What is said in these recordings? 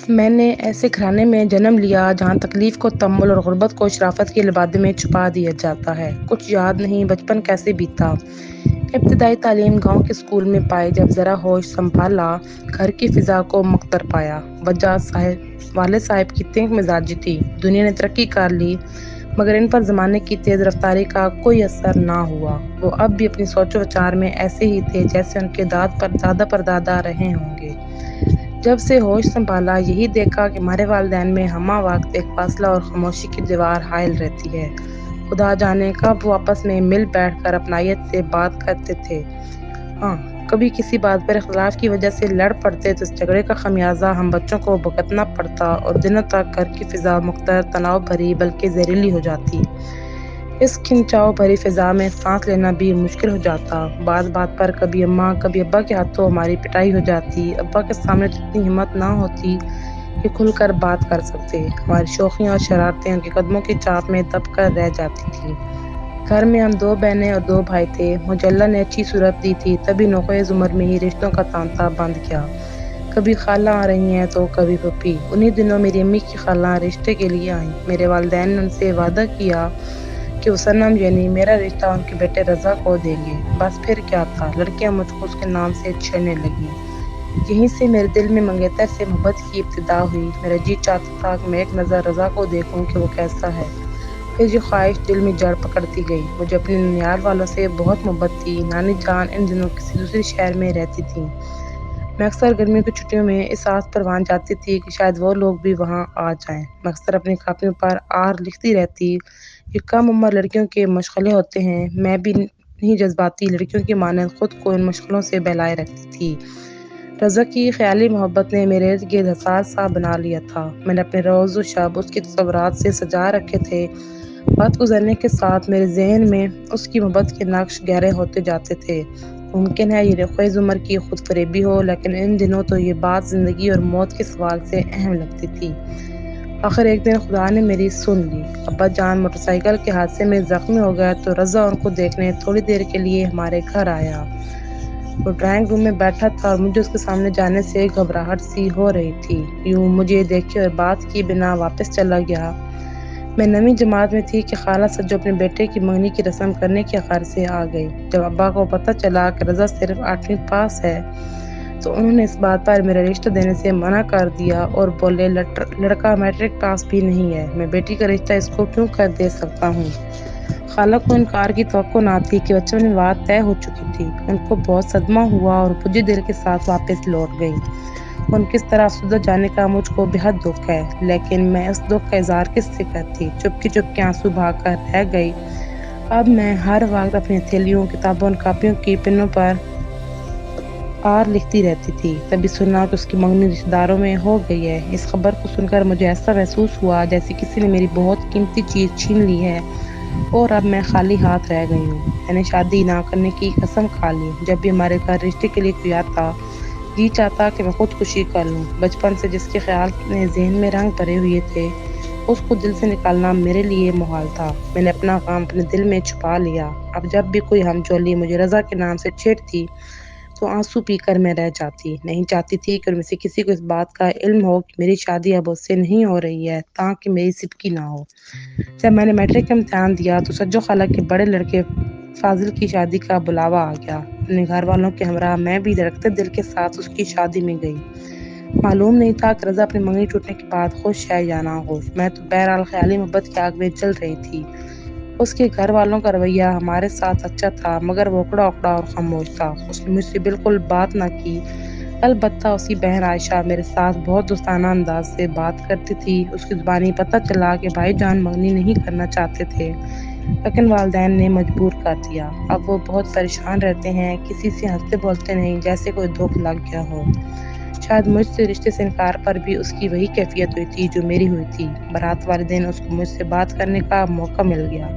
میں نے ایسے گھرانے میں جنم لیا جہاں تکلیف کو تحمل اور غربت کو شرافت کے لبادے میں چھپا دیا جاتا ہے۔ کچھ یاد نہیں بچپن کیسے بیتا۔ ابتدائی تعلیم گاؤں کے اسکول میں پائی، جب ذرا ہوش سنبھالا گھر کی فضا کو مختر پایا۔ وجہ والد صاحب کی تنگ مزاجی تھی۔ دنیا نے ترقی کر لی مگر ان پر زمانے کی تیز رفتاری کا کوئی اثر نہ ہوا۔ وہ اب بھی اپنی سوچ و وچار میں ایسے ہی تھے جیسے ان کے دادا پردادا رہے ہوں گے۔ جب سے ہوش سنبھالا یہی دیکھا کہ ہمارے والدین میں ہمہ وقت ایک فاصلہ اور خاموشی کی دیوار حائل رہتی ہے۔ خدا جانے کب وہ آپس میں مل بیٹھ کر اپنائیت سے بات کرتے تھے۔ ہاں، کبھی کسی بات پر اختلاف کی وجہ سے لڑ پڑتے تو اس جھگڑے کا خمیازہ ہم بچوں کو بھگتنا پڑتا اور دنوں تک گھر کی فضا مختلف تناؤ بھری بلکہ زہریلی ہو جاتی۔ اس کھنچاؤ بھری فضا میں سانس لینا بھی مشکل ہو جاتا۔ بات پر کبھی اماں کبھی ابا کے ہاتھوں ہماری پٹائی ہو جاتی۔ ابا کے سامنے تو اتنی ہمت نہ ہوتی کہ کھل کر بات کر سکتے۔ ہماری شوخیاں اور شرارتیں ان کے قدموں کی چاپ میں دب کر رہ جاتی تھیں۔ گھر میں ہم 2 بہنیں اور 2 بھائی تھے۔ مجھے اللہ نے اچھی صورت دی تھی، تبھی نوخیز عمر میں ہی رشتوں کا تانتا بند کیا۔ کبھی خالہ آ رہی ہیں تو کبھی پھپھی۔ انہی دنوں میری امی کی خالہ رشتے کے لیے آئیں۔ میرے والدین نے ان سے وعدہ کیا کہ وہ صنم یعنی میرا رشتہ ان کے بیٹے رضا کو دیں گے۔ بس پھر کیا تھا، لڑکیاں مجھ کو اس کے نام سے چھیڑنے لگیں۔ یہیں سے میرے دل میں منگیتر سے محبت کی ابتدا ہوئی۔ میرا جی چاہتا تھا کہ میں ایک نظر رضا کو دیکھوں کہ وہ کیسا ہے۔ پھر یہ خواہش دل میں جڑ پکڑتی گئی۔ مجھے اپنے ننیال والوں سے بہت محبت تھی۔ نانی جان ان دنوں کسی دوسرے شہر میں رہتی تھیں۔ میں اکثر گرمیوں کی چھٹیوں میں اس آس پر وہاں جاتی تھی کہ شاید وہ لوگ بھی وہاں آ جائیں۔ میں اکثر اپنی کاپیوں پر آر لکھتی رہتی۔ یہ کم عمر لڑکیوں کے مشغلے ہوتے ہیں۔ میں بھی نہیں جذباتی لڑکیوں کی مانند خود کو ان مشغلوں سے بہلائے رکھتی تھی۔ رضا کی خیالی محبت نے میرے ارد گرد حساس سا بنا لیا تھا۔ میں نے اپنے روز و شب اس کے تصورات سے سجا رکھے تھے۔ وقت گزرنے کے ساتھ میرے ذہن میں اس کی محبت کے نقش گہرے ہوتے جاتے تھے۔ ممکن ہے یہ نوخیز عمر کی خود فریبی ہو، لیکن ان دنوں تو یہ بات زندگی اور موت کے سوال سے اہم لگتی تھی۔ آخر ایک دن خدا نے میری سن لی۔ ابا جان موٹر سائیکل کے حادثے میں زخمی ہو گئے تو رضا ان کو دیکھنے تھوڑی دیر کے لیے ہمارے گھر آیا۔ وہ ڈرائنگ روم میں بیٹھا تھا اور مجھے اس کے سامنے جانے سے گھبراہٹ سی ہو رہی تھی۔ یوں مجھے دیکھے اور بات کیے بنا واپس چلا گیا۔ میں 9ویں جماعت میں تھی کہ خالہ سجو اپنے بیٹے کی منگنی کی رسم کرنے کے غرض سے آ گئی۔ جب ابا کو پتہ چلا کہ رضا صرف 8ویں پاس ہے تو انہوں نے اس بات پر میرا رشتہ دینے سے منع کر دیا اور بولے لڑکا میٹرک پاس بھی نہیں ہے، میں بیٹی کا رشتہ اس کو کیوں کر دے سکتا ہوں۔ خالہ کو انکار کی توقع نہ تھی کہ بچپن میں بات طے ہو چکی تھی۔ ان کو بہت صدمہ ہوا اور بجھے دل کے ساتھ واپس لوٹ گئیں۔ ان کس طرح افسردہ جانے کا مجھ کو بہت دکھ ہے، لیکن میں اس دکھ کا اظہار کس سے کرتی۔ چپکے آنسو بہا کر رہ گئی۔ اب میں ہر وقت اپنی ہتھیلیوں، کتابوں اور کاپیوں کی پنوں پر آر لکھتی رہتی تھی۔ تبھی سنا کہ اس کی منگنی رشتہ داروں میں ہو گئی ہے۔ اس خبر کو سن کر مجھے ایسا محسوس ہوا جیسے کسی نے میری بہت قیمتی چیز چھین لی ہے اور اب میں خالی ہاتھ رہ گئی ہوں۔ میں نے شادی نہ کرنے کی قسم کھا لی۔ جب بھی ہمارے گھر رشتے کے لیے کوئی آتا، جی چاہتا کہ میں خودکشی کر لوں۔ بچپن سے جس کے خیال نے ذہن میں رنگ بھرے ہوئے تھے، اس کو دل سے نکالنا میرے لیے محال تھا۔ میں نے اپنا غم اپنے دل میں چھپا لیا۔ اب جب بھی کوئی ہمجولی مجھے رضا کے نام سے چھیڑتی تو آنسو پی کر میں رہ جاتی۔ نہیں چاہتی تھی کہ ان میں سے کسی کو اس بات کا علم ہو کہ میری شادی اب اس سے نہیں ہو رہی ہے تاکہ میری سبکی نہ ہو۔ جب میں نے میٹرک کا امتحان دیا تو سجو خالہ کے بڑے لڑکے فاضل کی شادی کا بلاوا آ گیا۔ اپنے گھر والوں کے ہمراہ میں بھی دھڑکتے دل کے ساتھ اس کی شادی میں گئی۔ معلوم نہیں تھا کہ رضا اپنی منگنی ٹوٹنے کے بعد خوش ہے یا ناخوش۔ میں تو بہرحال خیالی محبت کی آگ میں جل رہی تھی۔ اس کے گھر والوں کا رویہ ہمارے ساتھ اچھا تھا مگر وہ اکڑا اور خاموش تھا۔ اس نے مجھ سے بالکل بات نہ کی۔ البتہ اس کی بہن عائشہ میرے ساتھ بہت دوستانہ انداز سے بات کرتی تھی۔ اس کی زبانی پتہ چلا کہ بھائی جان منگنی نہیں کرنا چاہتے تھے لیکن والدین نے مجبور کر دیا۔ اب وہ بہت پریشان رہتے ہیں، کسی سے ہنستے بولتے نہیں، جیسے کوئی دھوکہ لگ گیا ہو۔ شاید مجھ سے رشتے سے انکار پر بھی اس کی وہی کیفیت ہوئی تھی جو میری ہوئی تھی۔ برات والے دن اس کو مجھ سے بات کرنے کا موقع مل گیا۔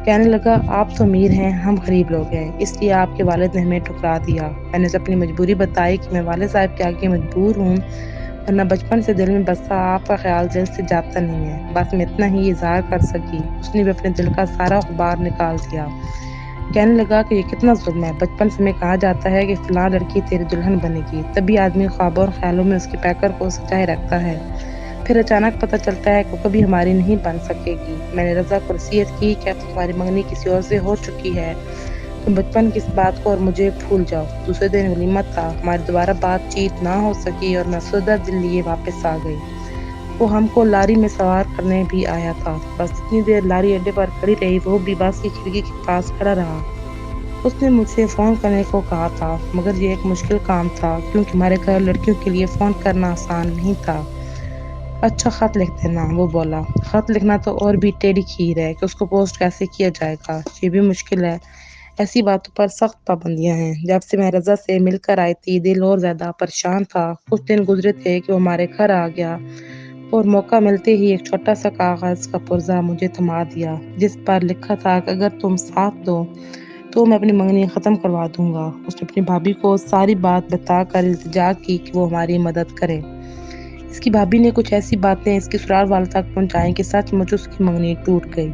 کہنے لگا، آپ تو امیر ہیں، ہم غریب لوگ ہیں، اس لیے آپ کے والد نے ہمیں ٹھکرا دیا۔ میں نے اسے اپنی مجبوری بتائی کہ میں والد صاحب کے آگے مجبور ہوں، ورنہ بچپن سے دل میں بسا آپ کا خیال دل سے جاتا نہیں ہے۔ بس میں اتنا ہی اظہار کر سکی۔ اس نے بھی اپنے دل کا سارا غبار نکال دیا۔ کہنے لگا کہ یہ کتنا ظلم ہے، بچپن سے ہمیں کہا جاتا ہے کہ فلاں لڑکی تیری دلہن بنے گی، تبھی آدمی خوابوں اور خیالوں میں اس کے پیکر کو سجائے رکھتا ہے، پھر اچانک پتہ چلتا ہے کہ وہ کبھی ہماری نہیں بن سکے گی۔ میں نے رضا کو نصیحت کی کہ اب تمہاری منگنی کسی اور سے ہو چکی ہے، تم بچپن کی اس بات کو اور مجھے بھول جاؤ۔ دوسرے دن ولیمہ تھا، ہماری دوبارہ بات چیت نہ ہو سکی اور میں افسردہ دل لیے واپس آ گئی۔ وہ ہم کو لاری میں سوار کرنے بھی آیا تھا، بس اتنی دیر لاری اڈے پر کھڑی رہی، وہ بھی بس کی کھڑکی کے پاس کھڑا رہا۔ اس نے مجھ سے فون کرنے کو کہا تھا، مگر یہ ایک مشکل کام تھا کیونکہ ہمارے گھر لڑکیوں کے لیے فون کرنا آسان نہیں تھا۔ اچھا خط لکھ دینا، وہ بولا۔ خط لکھنا تو اور بھی ٹیڑھی کھیر ہے کہ اس کو پوسٹ کیسے کیا جائے گا، یہ بھی مشکل ہے۔ ایسی باتوں پر سخت پابندیاں ہیں۔ جب سے میں رضا سے مل کر آئی تھی، دل اور زیادہ پریشان تھا۔ کچھ دن گزرے تھے کہ وہ ہمارے گھر آ گیا اور موقع ملتے ہی ایک چھوٹا سا کاغذ کا پرزہ مجھے تھما دیا، جس پر لکھا تھا کہ اگر تم ساتھ دو تو میں اپنی منگنی ختم کروا دوں گا۔ اس نے اپنی بھابھی کو ساری بات بتا کر التجا کی کہ وہ ہماری مدد کرے۔ اس کی بھابھی نے کچھ ایسی باتیں اس کی سسرال والوں تک پہنچائیں کہ سچ مچ اس کی منگنی ٹوٹ گئی۔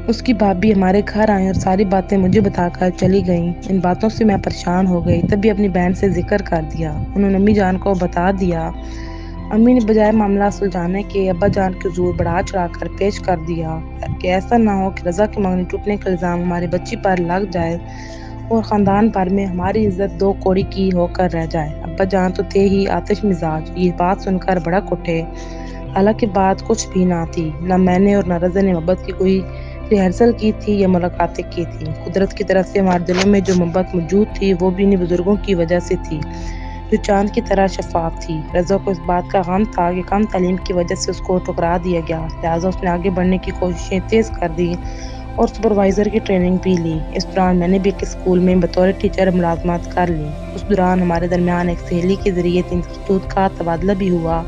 اس کی بھابھی ہمارے گھر آئیں اور ساری باتیں مجھے بتا کر چلی گئیں۔ ان باتوں سے میں پریشان ہو گئی، تبھی اپنی بہن سے ذکر کر دیا۔ انہوں نے امی جان کو بتا دیا۔ امی نے بجائے معاملہ سلجھانے کے ابا جان کے حضور بڑھا چڑھا کر پیش کر دیا کہ ایسا نہ ہو کہ رضا کی منگنی ٹوٹنے کا الزام ہماری بچی پر لگ جائے اور خاندان بھر میں ہماری عزت دو کوڑی کی ہو کر رہ جائے۔ ابا جان تو تھے ہی آتش مزاج، یہ بات سن کر بھڑک اٹھے۔ حالانکہ بات کچھ بھی نہ تھی، نہ میں نے اور نہ رضا نے محبت کی کوئی ریہرسل کی تھی یا ملاقاتیں کی تھیں۔ قدرت کی طرف سے ہمارے دلوں میں جو محبت موجود تھی، وہ بھی انہیں بزرگوں کی وجہ سے تھی، جو چاند کی طرح شفاف تھی۔ رضا کو اس بات کا غم تھا کہ کم تعلیم کی وجہ سے اس کو ٹھکرا دیا گیا، لہٰذا اس نے آگے بڑھنے کی کوششیں تیز کر دیں اور سپروائزر کی ٹریننگ بھی لی۔ اس دوران میں نے بھی ایک اسکول میں بطور ٹیچر ملازمت کر لی۔ اس دوران ہمارے درمیان ایک سہیلی کے ذریعے 3 خطوط کا تبادلہ بھی ہوا۔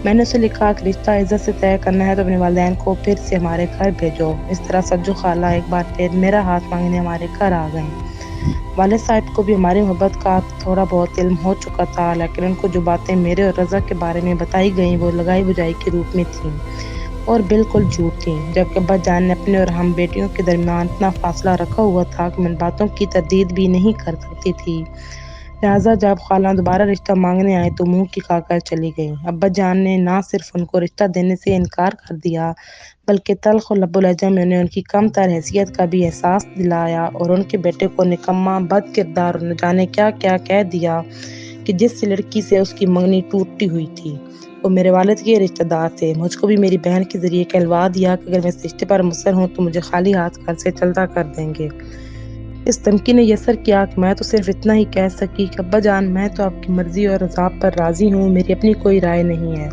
میں نے اسے لکھا کہ رشتہ عزت سے طے کرنا ہے تو اپنے والدین کو پھر سے ہمارے گھر بھیجو۔ اس طرح سجو خالہ ایک بار پھر میرا ہاتھ مانگنے ہمارے گھر آ گئیں۔ والد صاحب کو بھی ہماری محبت کا تھوڑا بہت علم ہو چکا تھا، لیکن ان کو جو باتیں میرے اور رضا کے بارے میں بتائی گئیں وہ لگائی بجائی کے روپ میں تھیں اور بالکل جھوٹ تھیں، جبکہ ابا جان نے اپنے اور ہم بیٹیوں کے درمیان اتنا فاصلہ رکھا ہوا تھا کہ میں ان باتوں کی تردید بھی نہیں کر سکتی تھی۔ لہٰذا جب خالہ دوبارہ رشتہ مانگنے آئے تو منہ کھا کر چلی گئیں۔ ابا جان نے نہ صرف ان کو رشتہ دینے سے انکار کر دیا، بلکہ تلخ و لب و لہجہ میں انہیں ان کی کم تر حیثیت کا بھی احساس دلایا اور ان کے بیٹے کو نکما، بد کردار اور نہ جانے کیا کیا کہہ دیا کہ جس لڑکی سے اس کی منگنی ٹوٹی ہوئی تھی وہ میرے والد کے رشتہ دار تھے۔ مجھ کو بھی میری بہن کے ذریعے کہلوا دیا کہ اگر میں اس رشتے پر مصر ہوں تو مجھے خالی ہاتھ گھر سے چلتا کر دیں گے۔ اس دھمکی نے یہ اثر کیا کہ میں تو صرف اتنا ہی کہہ سکی کہ ابا جان میں تو آپ کی مرضی اور رضا پر راضی ہوں، میری اپنی کوئی رائے نہیں ہے۔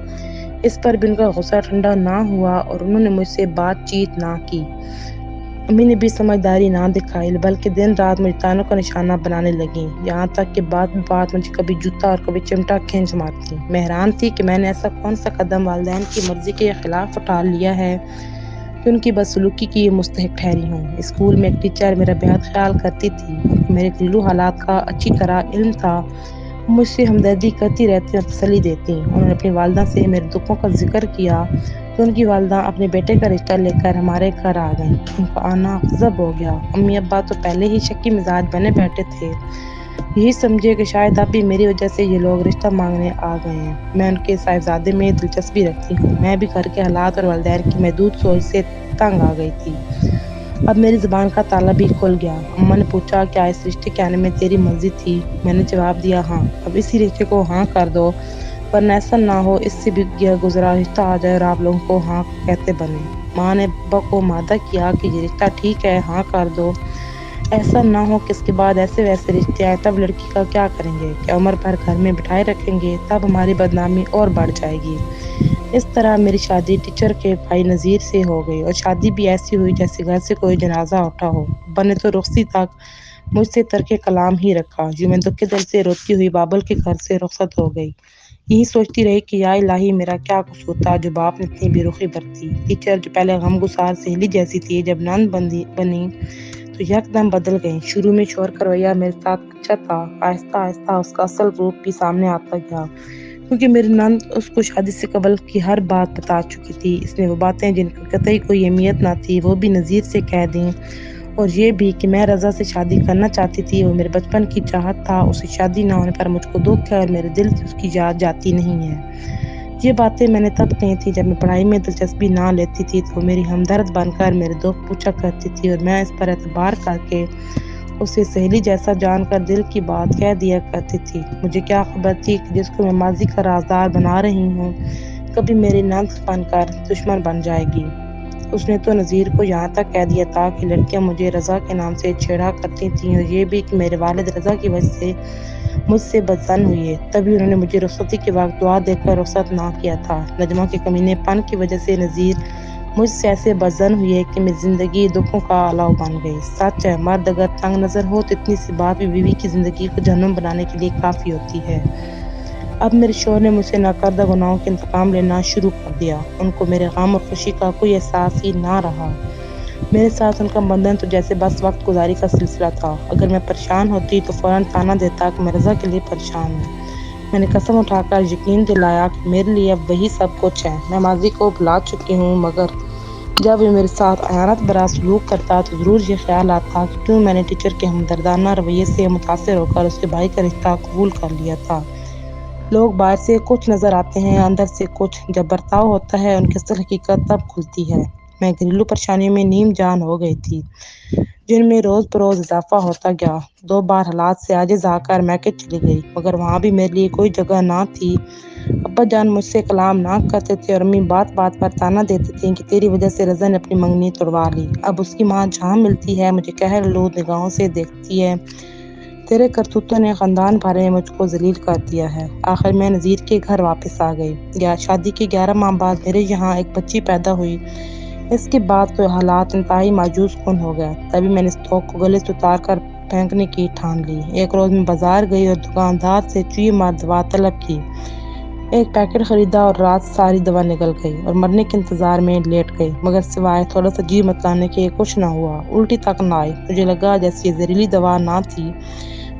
اس پر بھی ان کا غصہ ٹھنڈا نہ ہوا اور انہوں نے مجھ سے بات چیت نہ کی۔ امی نے بھی سمجھداری نہ دکھائی، بلکہ دن رات مجھے طعنوں کا نشانہ بنانے لگیں، یہاں تک کہ بات بات مجھے کبھی جوتا اور کبھی چمٹا کھینچ مارتی۔ میں حیران تھی کہ میں نے ایسا کون سا قدم والدین کی مرضی کے خلاف اٹھا لیا ہے کہ ان کی بدسلوکی کی مستحق ٹھہری ہوں۔ اسکول میں ایک ٹیچر میرا بہت خیال کرتی تھی، ان کو میرے گھریلو حالات کا اچھی طرح علم تھا، وہ مجھ سے ہمدردی کرتی رہتی اور تسلی دیتی۔ انہوں نے اپنی والدہ سے میرے دکھوں کا ذکر کیا تو ان کی والدہ اپنے بیٹے کا رشتہ لے کر ہمارے گھر آ گئیں۔ ان کا آنا غضب ہو گیا۔ امی ابا تو پہلے ہی شکی مزاج بنے بیٹھے تھے، یہی سمجھے کہ شاید اب بھی میری وجہ سے یہ لوگ رشتہ مانگنے آ گئے ہیں۔ میں ان کے صاحبزادے میں دلچسپی رکھتی ہوں، میں بھی گھر کے حالات اور والدین کی محدود سوچ سے تنگ آ گئی تھی۔ اب میری زبان کا تالا بھی کھل گیا۔ اماں نے پوچھا کیا اس رشتے کے آنے میں تیری مرضی تھی؟ میں نے جواب دیا ہاں۔ اب اسی رشتے کو ہاں کر دو، ورنہ ایسا نہ ہو اس سے بھی گزرا رشتہ آ جائے اور آپ لوگوں کو ہاں کہتے بنے۔ ماں نے ابا کو مادہ کیا کہ یہ رشتہ ٹھیک ہے، ہاں کر دو، ایسا نہ ہو کہ اس کے بعد ایسے ویسے رشتے آئیں، تب لڑکی کا کیا کریں گے؟ کیا عمر بھر گھر میں بٹھائے رکھیں گے؟ تب ہماری بدنامی اور بڑھ جائے گی۔ اس طرح میری شادی ٹیچر کے بھائی نذیر سے ہو گئی اور شادی بھی ایسی ہوئی جیسے گھر سے کوئی جنازہ اٹھا ہو۔ ابا نے تو رخصتی تک مجھ سے ترک کلام ہی رکھا۔ یوں میں دکھ کے دل سے روتی ہوئی بابل کے گھر سے رخصت ہو گئی، یہی سوچتی رہی کہ یا الہی میرا کیا قصور تھا جو باپ نے اتنی بے رخی برتی۔ ٹیچر جو پہلے غمگسار سہیلی جیسی تھی، جب نند بنی تو یکدم بدل گئی۔ شروع میں شوہر کا رویہ میرے ساتھ اچھا تھا، آہستہ آہستہ اس کا اصل روپ بھی سامنے آتا گیا۔ کیونکہ میری نند اس کو شادی سے قبل کی ہر بات بتا چکی تھی۔ اس نے وہ باتیں جن کی قطعی کوئی اہمیت نہ تھی وہ بھی نذیر سے کہہ دیں، اور یہ بھی کہ میں رضا سے شادی کرنا چاہتی تھی۔ وہ میرے بچپن کی چاہت تھا، اس کی شادی نہ ہونے پر مجھ کو دکھ ہے اور میرے دل سے اس کی یاد جاتی نہیں ہے۔ یہ باتیں میں نے تب کہی تھی جب میں پڑھائی میں دلچسپی نہ لیتی تھی، تو وہ میری ہمدرد بن کر میرے دکھ پوچھا کرتی تھی اور میں اس پر اعتبار کر کے اسے سہیلی جیسا جان کر دل کی بات کہہ دیا کرتی تھی۔ مجھے کیا خبر تھی کہ جس کو میں ماضی کا رازدار بنا رہی ہوں کبھی میری نند بن کر دشمن بن جائے گی۔ اس نے تو نذیر کو یہاں تک کہہ دیا تھا کہ لڑکیاں مجھے رضا کے نام سے چھیڑا کرتی تھیں، اور یہ بھی کہ میرے والد رضا کی وجہ سے مجھ سے بدظن ہوئے، تبھی انہوں نے مجھے رخصتی کے وقت دعا دے کر رخصت نہ کیا تھا۔ نجمہ کے کمینے پن کی وجہ سے نذیر مجھ سے ایسے بدظن ہوئے کہ میری زندگی دکھوں کا آلو بن گئی۔ سچ ہے، مرد اگر تنگ نظر ہو تو اتنی سی بات بھی بیوی کی زندگی کو جہنم بنانے کے لیے کافی ہوتی ہے۔ اب میرے شوہر نے مجھ سے ناکردہ گناہوں کے انتقام لینا شروع کر دیا۔ ان کو میرے غم اور خوشی کا کوئی احساس ہی نہ رہا۔ میرے ساتھ ان کا بندھن تو جیسے بس وقت گزاری کا سلسلہ تھا۔ اگر میں پریشان ہوتی تو فوراً طعنہ دیتا کہ میں رضا کے لیے پریشان ہوں۔ میں نے قسم اٹھا کر یقین دلایا کہ میرے لیے اب وہی سب کچھ ہے۔ میں ماضی کو بھلا چکی ہوں، مگر جب وہ میرے ساتھ احانت بھرا سلوک کرتا تو ضرور یہ خیال آتا کہ کیوں میں نے ٹیچر کے ہمدردانہ رویے سے متاثر ہو کر اس کے بھائی کا رشتہ قبول کر لیا تھا۔ لوگ باہر سے کچھ نظر آتے ہیں، اندر سے کچھ۔ جب برتاؤ ہوتا ہے ان کی اصل حقیقت تب کھلتی ہے۔ میں گھریلو پریشانیوں میں نیم جان ہو گئی تھی، جن میں روز بروز اضافہ ہوتا گیا۔ 2 بار حالات سے عاجز آ کر میکے چلی گئی، مگر وہاں بھی میرے لیے کوئی جگہ نہ تھی۔ ابا جان مجھ سے کلام نہ کرتے تھے اور امی بات بات پر طعنہ دیتی تھیں کہ تیری وجہ سے رضا نے اپنی منگنی توڑوا لی۔ اب اس کی ماں جہاں ملتی ہے مجھے قہر آلود نگاہوں سے دیکھتی ہے۔ تیرے کرتوتوں نے خاندان بھر میں مجھ کو ذلیل کر دیا ہے۔ آخر میں نذیر کے گھر واپس آ گئی۔ شادی کے 11 ماہ بعد میرے یہاں ایک بچی پیدا ہوئی۔ اس کے بعد تو حالات انتہائی مایوس کن ہو گئے۔ تبھی میں نے اس تھوک کو گلے سے اتار کر پھینکنے کی ٹھان لی۔ ایک روز میں بازار گئی اور دکاندار سے چوئی مار دوا طلب کی۔ ایک پیکٹ خریدا اور رات ساری دوا نکل گئی اور مرنے کے انتظار میں لیٹ گئی، مگر سوائے تھوڑا سا جی متلانے کے کچھ نہ ہوا۔ الٹی تک نہ آئی۔ مجھے لگا جیسے یہ زہریلی دوا نہ تھی،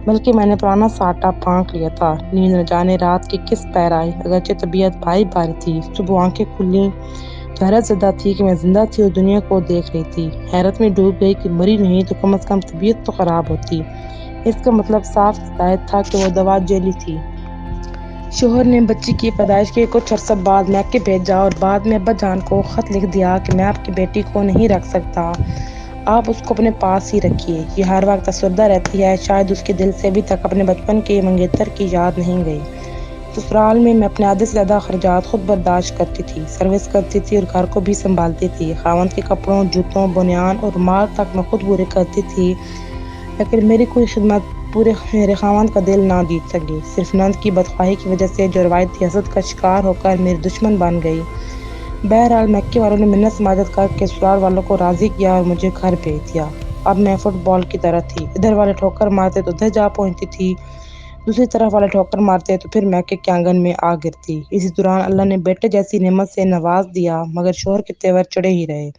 بلکہ میں نے پرانا ساٹا پھانک لیا تھا۔ نیند نہ جانے رات کی کس پیر آئی۔ اگرچہ طبیعت بھاری بھاری تھی، صبح آنکھیں کھلیں تو حیرت زدہ تھی کہ میں زندہ تھی اور دنیا کو دیکھ رہی تھی۔ حیرت میں ڈوب گئی کہ مری نہیں تو کم از کم طبیعت تو خراب ہوتی۔ اس کا مطلب صاف ظاہر تھا کہ وہ دوا جعلی تھی۔ شوہر نے بچی کی پیدائش کے کچھ عرصہ بعد میکے بھیجا اور بعد میں ابا جان کو خط لکھ دیا کہ میں آپ کی بیٹی کو نہیں رکھ سکتا، آپ اس کو اپنے پاس ہی رکھیے۔ یہ ہر وقت افسردہ رہتی ہے، شاید اس کے دل سے ابھی تک اپنے بچپن کے منگیتر کی یاد نہیں گئی۔ سسرال میں اپنے آدھے سے زیادہ اخراجات خود برداشت کرتی تھی، سروس کرتی تھی اور گھر کو بھی سنبھالتی تھی۔ خاوند کے کپڑوں، جوتوں، بنیان اور رومال تک میں خود پورے کرتی تھی، لیکن میری کوئی خدمت میرے خاوند کا دل نہ جیت سکی۔ صرف نند کی بدخواہی کی وجہ سے جو روایتی حسد کا شکار ہو کر میری دشمن بن گئی۔ بہرحال میکے والوں نے منت سماجت کر کے سسرال والوں کو راضی کیا اور مجھے گھر بھیج دیا۔ اب میں فٹ بال کی طرح تھی، ادھر والے ٹھوکر مارتے تو ادھر جا پہنچتی تھی، دوسری طرف والے ٹھوکر مارتے تو پھر میکے کے آنگن میں آ گرتی۔ اسی دوران اللہ نے بیٹے جیسی نعمت سے نواز دیا، مگر شوہر کے تیور چڑھے ہی رہے۔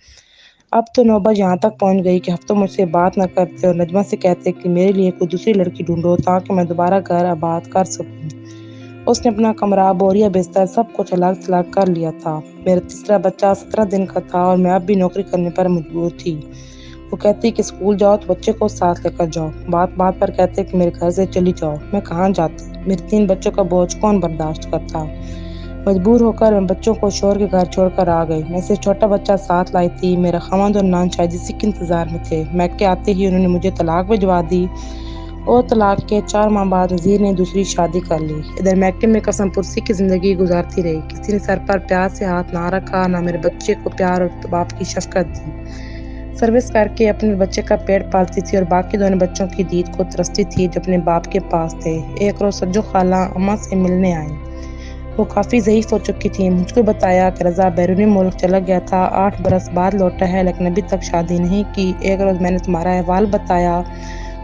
اب تو نوبت یہاں تک پہنچ گئی کہ ہفتوں مجھ سے بات نہ کرتے اور نجمہ سے کہتے کہ میرے لیے کوئی دوسری لڑکی ڈھونڈو تاکہ میں دوبارہ گھر آباد کر سکوں۔ اس نے اپنا کمرہ، بوریا، بستر سب کچھ الگ تھلگ کر لیا تھا۔ میرا تیسرا بچہ 17 دن کا تھا اور میں اب بھی نوکری کرنے پر مجبور تھی۔ وہ کہتی کہ اسکول جاؤ تو بچے کو ساتھ لے کر جاؤ، بات بات پر کہتے کہ میرے گھر سے چلی جاؤ۔ میں کہاں جاتی؟ میرے 3 بچوں کا بوجھ کون برداشت کرتا؟ مجبور ہو کر میں بچوں کو شوہر کے گھر چھوڑ کر آ گئی۔ میں صرف چھوٹا بچہ ساتھ لائی تھی۔ میرا خاوند اور نند شاید اسی کے انتظار میں تھے۔ میکے آتے ہی انہوں نے مجھے طلاق بھجوا دی اور طلاق کے 4 ماہ بعد نذیر نے دوسری شادی کر لی۔ ادھر میکے میں قسم پرسی کی زندگی گزارتی رہی۔ کسی نے سر پر پیار سے ہاتھ نہ رکھا، نہ میرے بچے کو پیار اور باپ کی شفقت دی۔ سروس کر کے اپنے بچے کا پیٹ پالتی تھی اور باقی دونوں بچوں کی دید کو ترستی تھی جو اپنے باپ کے پاس تھے۔ ایک روز سجو خالہ اماں سے ملنے آئیں۔ وہ کافی ضعیف ہو چکی تھی۔ مجھ کو بتایا کہ رضا بیرونی ملک چلا گیا تھا، 8 برس بعد لوٹا ہے، لیکن ابھی تک شادی نہیں کی۔ ایک روز میں نے تمہارا احوال بتایا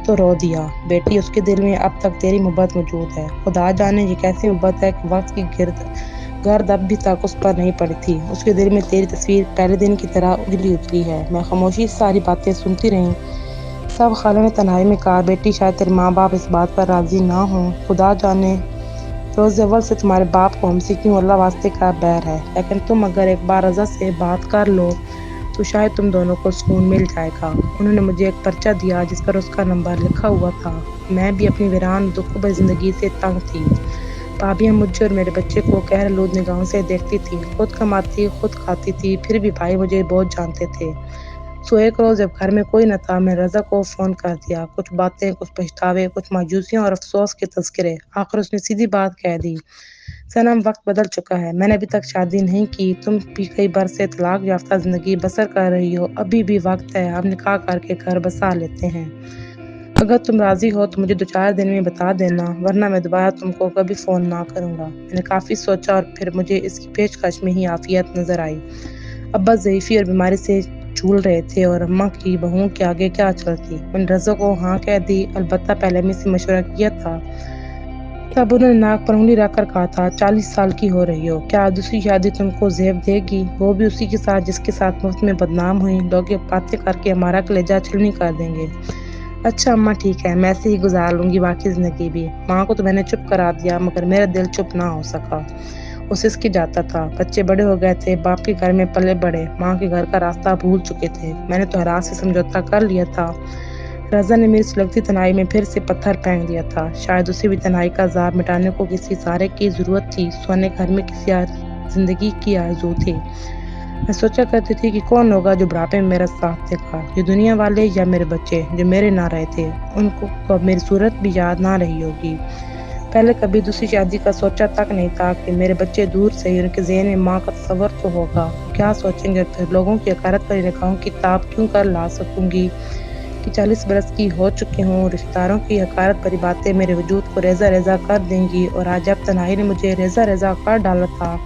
تو رو دیا۔ بیٹی، اس کے دل میں اب تک تیری محبت موجود ہے۔ خدا جانے یہ کیسی محبت ہے کہ وقت کی گرد اب بھی تک اس پر نہیں پڑی تھی۔ اس کے دل میں تیری تصویر پہلے دن کی طرح اجلی اجلی ہے۔ میں خاموشی سے ساری باتیں سنتی رہی۔ تب خالہ نے تنہائی میں کہا، بیٹی، شاید تیرے ماں باپ اس بات پر راضی نہ ہوں۔ خدا جانے روز اول سے تمہارے باپ کو ہم سے کیوں اللہ واسطے کا بیر ہے، لیکن تم اگر ایک بار رضا سے بات کر لو تو شاید تم دونوں کو سکون مل جائے گا۔ انہوں نے مجھے ایک پرچہ دیا جس پر اس کا نمبر لکھا ہوا تھا۔ میں بھی اپنی ویران دکھوں بھری زندگی سے تنگ تھی۔ بھابیاں مجھے اور میرے بچے کو گہرآلود نگاہوں سے دیکھتی تھی، خود کماتی خود کھاتی تھی، پھر بھی بھائی مجھے بہت جانتے تھے۔ ایک روز جب گھر میں کوئی نہ تھا، میں رضا کو فون کر دیا۔ کچھ باتیں، کچھ پچھتاوے، کچھ مایوسیاں اور افسوس کے تذکرے۔ آخر اس نے سیدھی بات کہہ دی، صنم وقت بدل چکا ہے، میں نے ابھی تک شادی نہیں کی، تم بھی کئی برس سے طلاق یافتہ زندگی بسر کر رہی ہو، ابھی بھی وقت ہے، ہم نکاح کر کے گھر بسا لیتے ہیں۔ اگر تم راضی ہو تو مجھے 2-4 دن میں بتا دینا، ورنہ میں دوبارہ تم کو کبھی فون نہ کروں گا۔ میں نے کافی سوچا اور پھر مجھے اس کی پیشکش میں ہی عافیت نظر آئی۔ ابا ضعیفی اور بیماری سے جھول رہے تھے اور اماں کی بہوؤں کے آگے کیا چلتی۔ میں نے رضا کو ہاں کہہ دی، البتہ پہلے امی سے مشورہ کیا تھا۔ تب انہوں نے ناک پر انگلی رکھ کر کہا تھا، 40 سال کی ہو رہی ہو، کیا دوسری شادی تم کو زیب دے گی، وہ بھی اسی کے ساتھ جس کے ساتھ مفت میں بدنام ہوئی، لوگ یہ باتیں کر کے ہمارا کلیجہ چھلنی کر دیں گے۔ اچھا اماں ٹھیک ہے، میں ایسے ہی گزار لوں گی باقی زندگی بھی۔ ماں کو تو میں نے چپ کرا دیا، مگر میرا دل چپ نہ ہو سکا۔ وہ سسکی جاتا تھا، بچے بڑے ہو گئے تھے، باپ کے گھر میں پلے بڑے، ماں کے گھر کا راستہ بھول چکے تھے، میں نے تو حراس سے سمجھوتا کر لیا تھا۔ رضا نے میری سلگتی تنہائی میں پھر سے پتھر پھینک دیا تھا، شاید اسے بھی تنہائی کا عذاب مٹانے کو کسی سہارے کی ضرورت تھی، سونے گھر میں کسی زندگی کی آرزو تھی۔ میں سوچا کرتی تھی کہ کون ہوگا جو بڑھاپے میں میرا ساتھ دے گا، یہ دنیا والے یا میرے بچے جو میرے نہ رہے تھے، ان کو اب میری صورت بھی یاد نہ رہی ہوگی۔ پہلے کبھی دوسری شادی کا سوچا تک نہیں تھا کہ میرے بچے دور سے ہی ان کے ذہن میں ماں کا تصور تو ہوگا، وہ کیا سوچیں گے، پھر لوگوں کی حقارت بھری نگاہوں کی تاب کیوں کر لا سکوں گی کہ 40 برس کی ہو چکی ہوں۔ رشتہ داروں کی حقارت بھری باتیں میرے وجود کو ریزہ ریزہ کر دیں گی، اور آج جب تنہائی نے مجھے ریزہ ریزہ کر ڈالا تھا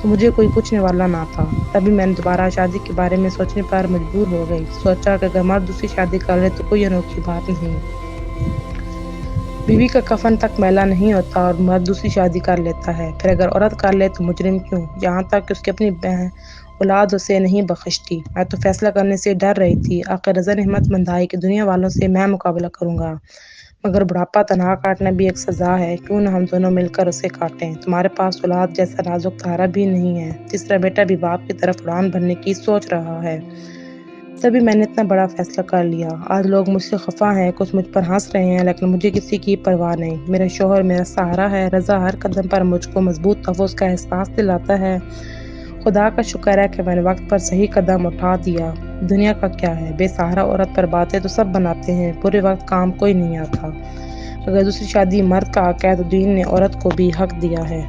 تو مجھے کوئی پوچھنے والا نہ تھا۔ تبھی میں نے دوبارہ شادی کے بارے میں سوچنے پر مجبور ہو گئی۔ سوچا کہ اگر مرد دوسری شادی کر لے تو کوئی انوکھی بات نہیں، بیوی کا کفن تک میلا نہیں ہوتا اور مرد دوسری شادی کر لیتا ہے، پھر اگر عورت کر لے تو مجرم کیوں، یہاں تک کہ اس کی اپنی اولاد اسے نہیں بخشتی۔ میں تو فیصلہ کرنے سے ڈر رہی تھی، آخر رضا نے ہمت بندھائی کہ دنیا والوں سے میں مقابلہ کروں گا، مگر بڑھاپا تنہا کاٹنا بھی ایک سزا ہے، کیوں نہ ہم دونوں مل کر اسے کاٹیں۔ تمہارے پاس اولاد جیسا نازک سہارا بھی نہیں ہے، تیسرا بیٹا بھی باپ کی طرف اڑان بھرنے کی سوچ رہا ہے۔ تبھی میں نے اتنا بڑا فیصلہ کر لیا۔ آج لوگ مجھ سے خفا ہیں، کچھ مجھ پر ہنس رہے ہیں، لیکن مجھے کسی کی پرواہ نہیں۔ میرا شوہر میرا سہارا ہے، رضا ہر قدم پر مجھ کو مضبوط تحفظ کا احساس دلاتا ہے۔ خدا کا شکر ہے کہ میں نے وقت پر صحیح قدم اٹھا دیا۔ دنیا کا کیا ہے، بے سہارا عورت پر باتیں تو سب بناتے ہیں، برے وقت کام کوئی نہیں آتا۔ اگر دوسری شادی مرد کا حق ہے تو دین نے عورت کو بھی حق دیا ہے۔